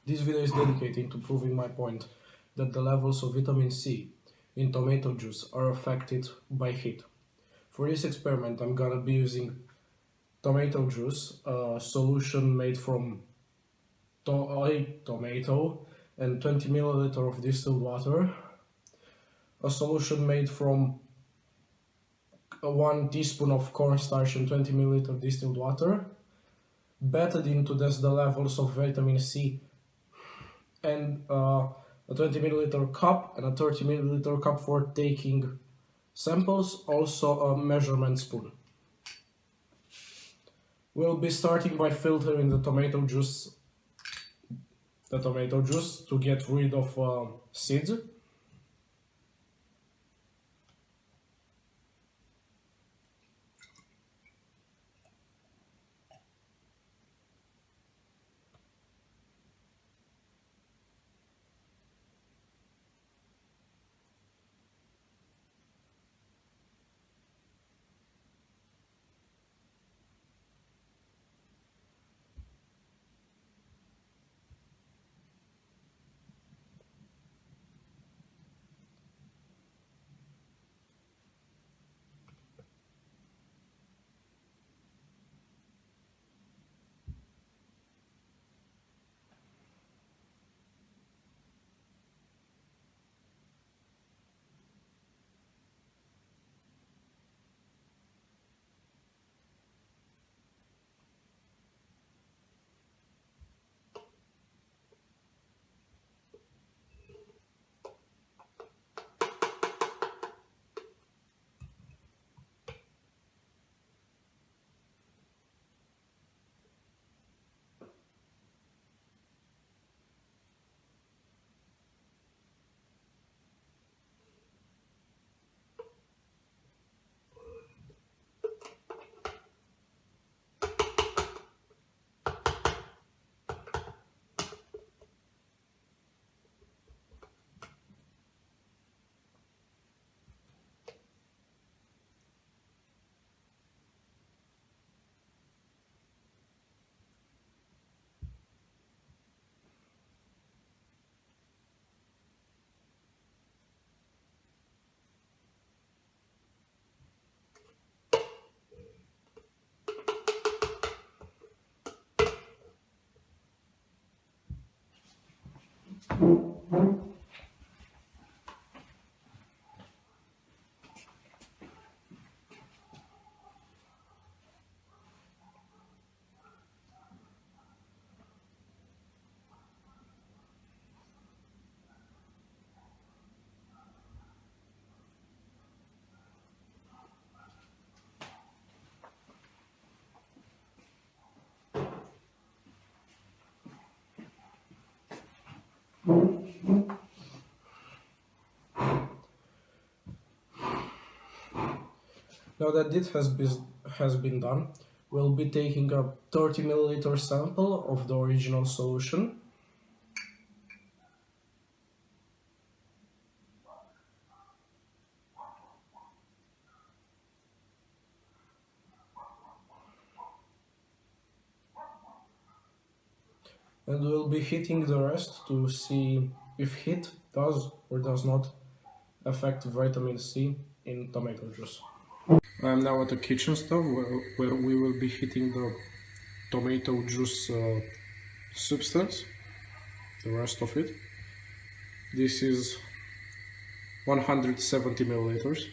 This video is dedicated to proving my point that the levels of vitamin C in tomato juice are affected by heat. For this experiment I'm gonna be using tomato juice, a solution made from tomato and 20 ml of distilled water, a solution made from 1 teaspoon of cornstarch and 20 ml distilled water, batted to test the levels of vitamin C, and a 20 ml cup and a 30 ml cup for taking samples, also a measurement spoon. We'll be starting by filtering the tomato juice to get rid of seeds. Now that this has been done, we'll be taking a 30 ml sample of the original solution. And we'll be heating the rest to see if heat does or does not affect vitamin C in tomato juice. I am now at the kitchen stove where we will be heating the tomato juice substance, the rest of it. This is 170 milliliters.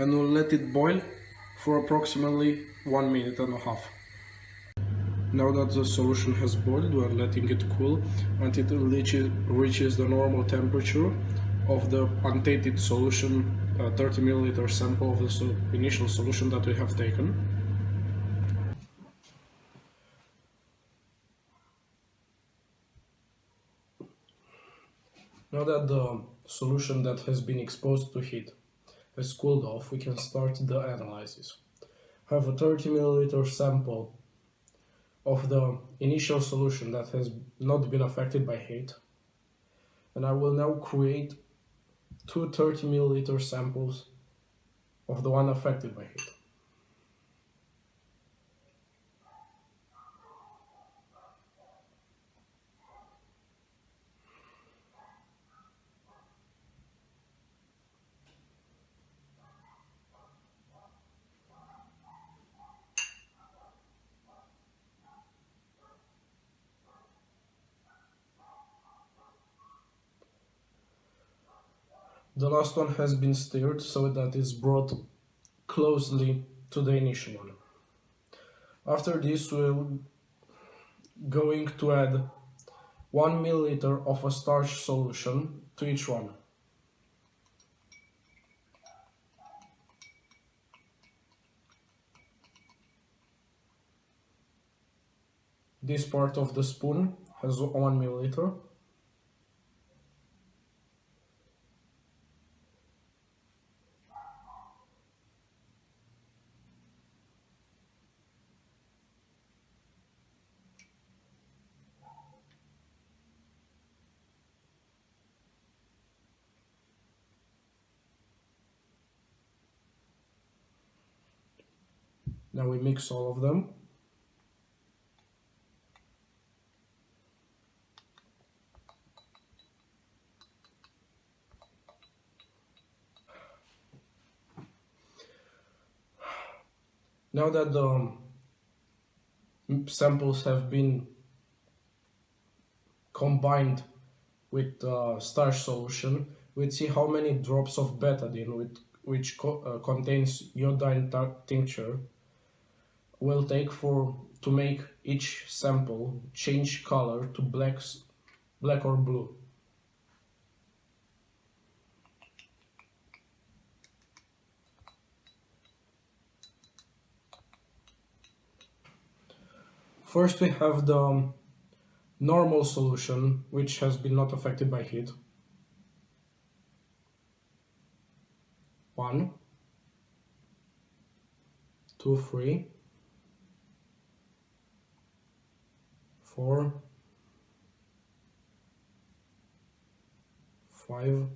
And we'll let it boil for approximately 1 minute and a half. Now that the solution has boiled, we are letting it cool until it reaches the normal temperature of the untainted solution, 30 milliliter sample of the initial solution that we have taken. Now that the solution that has been exposed to heat has cooled off, we can start the analysis. I have a 30 milliliter sample of the initial solution that has not been affected by heat. And I will now create two 30 milliliter samples of the one affected by heat. The last one has been stirred so that it's brought closely to the initial one. After this, we're going to add 1 milliliter of a starch solution to each one. This part of the spoon has 1 milliliter. Now we mix all of them. Now that the samples have been combined with starch solution, we'll see how many drops of betadine, which contains iodine tincture, will take to make each sample change color to black or blue. First we have the normal solution, which has been not affected by heat. 1, 2, 3, 4, 5.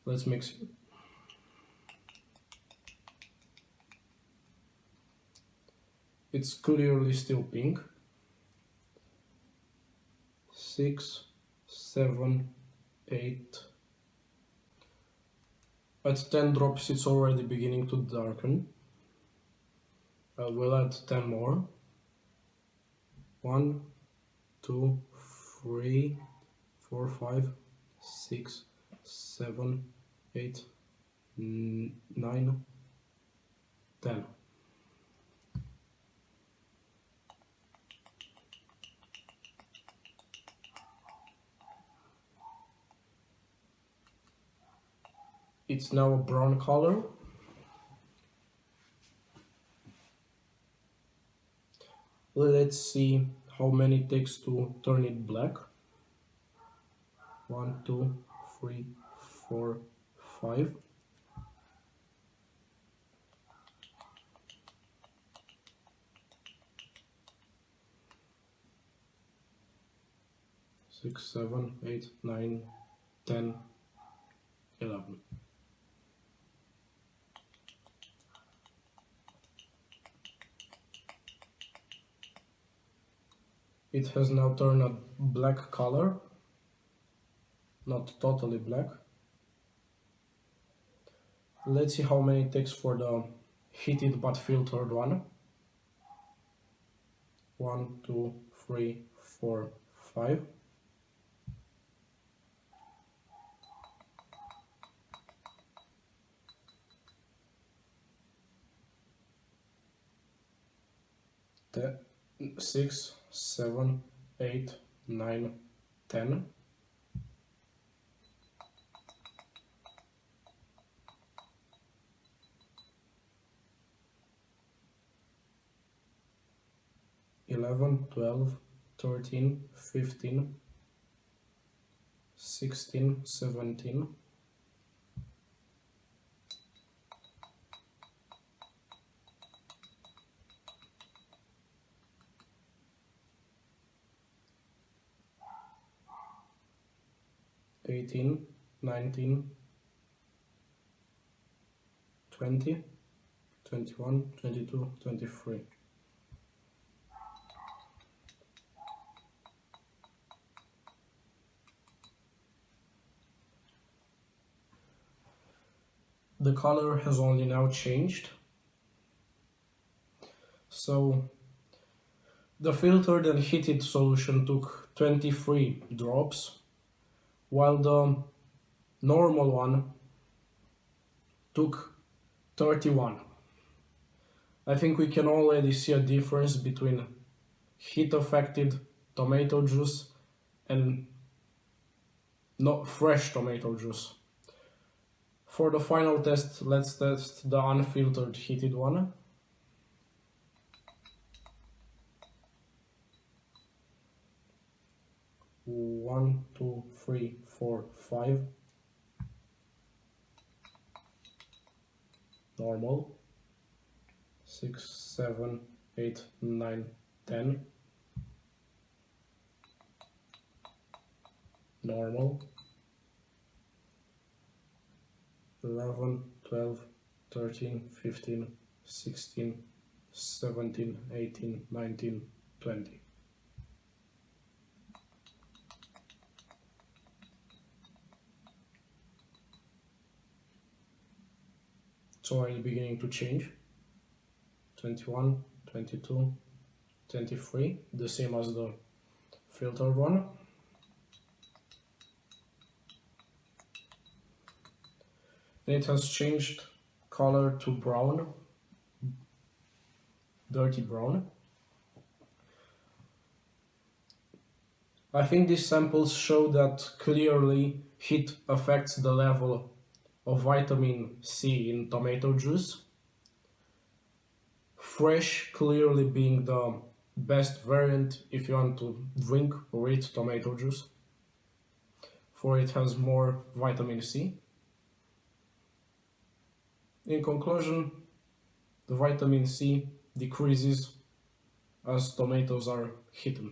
Let's mix it. It's clearly still pink. 6, 7, 8. At 10 drops it's already beginning to darken. We'll add 10 more. 1, 2, 3, 4, 5, 6, 7, 8, 9, 10. It's now a brown color. Let's see how many it takes to turn it black. 1, 2, 3, 4, 5. Six, 7, 8, 9, 10, 11. It has now turned a black color, not totally black. Let's see how many it takes for the heated but filtered one. 1, 2, 3, 4, 5. Ten, 6, 7, 8, 9, 10. Eleven, 12, 13, 15, 16, 17, 18, 19, 20, 21, 22, 23. The color has only now changed. So the filtered and heated solution took 23 drops, while the normal one took 31. I think we can already see a difference between heat affected tomato juice and not fresh tomato juice. For the final test, let's test the unfiltered heated one. One, two, three, four, five. Normal. 6, 7, 8, 9, 10. Normal. 11, 12, 13, 15, 16, 17, 18, 19, 20. It's already beginning to change. 21, 22, 23, the same as the filtered one. And it has changed color to brown, dirty brown. I think these samples show that clearly heat affects the level of vitamin C in tomato juice. Fresh clearly being the best variant if you want to drink or eat tomato juice, for it has more vitamin C. In conclusion, the vitamin C decreases as tomatoes are heated.